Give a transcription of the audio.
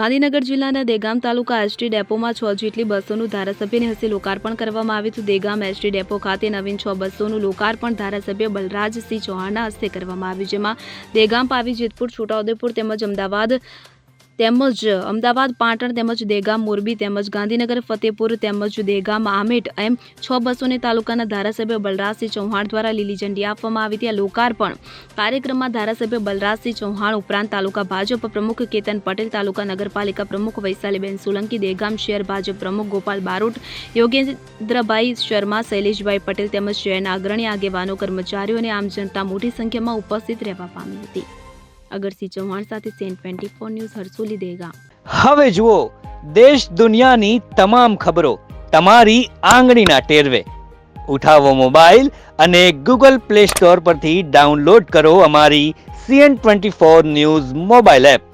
ગાંધીનગર જિલ્લાના દેગામ તાલુકા એસટી ડેપોમાં 6 જેટલી બસોનું ધારાસભ્યને હસ્તે લોકાર્પણ કરવામાં આવ્યું હતું। દેગામ એસટી ડેપો ખાતે નવીન 6 બસોનું લોકાર્પણ ધારાસભ્ય બલરાજસિંહ ચૌહાણના હસ્તે કરવામાં આવ્યું, જેમાં દેગામ, પાવી, જેતપુર, છોટાઉદેપુર તેમજ અમદાવાદ, પાટણ તેમજ દેગામ, મોરબી તેમજ ગાંધીનગર, ફતેપુર તેમજ દેગામ, આમેટ એમ 6 બસોને તાલુકાના ધારાસભ્ય બલરાજસિંહ ચૌહાણ દ્વારા લીલી ઝંડી આપવામાં આવી હતી। આ લોકાર્પણ કાર્યક્રમમાં ધારાસભ્ય બલરાજસિંહ ચૌહાણ ઉપરાંત તાલુકા ભાજપ પ્રમુખ કેતન પટેલ, તાલુકા નગરપાલિકા પ્રમુખ વૈશાલીબેન સોલંકી, દેગામ શહેર ભાજપ પ્રમુખ ગોપાલ બારોટ, યોગેન્દ્રભાઈ શર્મા, શૈલેષભાઈ પટેલ તેમજ શહેરના અગ્રણી આગેવાનો, કર્મચારીઓ અને આમ જનતા મોટી સંખ્યામાં ઉપસ્થિત રહેવા પામી હતી। અગરસિંહ ચૌહાણ સાથે સેન 24 ન્યૂઝ, હરસોલી, દેગામ। હવે જુઓ દેશ દુનિયાની તમામ ખબરો તમારી આંગળીના ટેરવે। ઉઠાવો મોબાઈલ અને ગૂગલ પ્લે સ્ટોર પરથી ડાઉનલોડ કરો અમારી CN24 ન્યૂઝ મોબાઈલ એપ।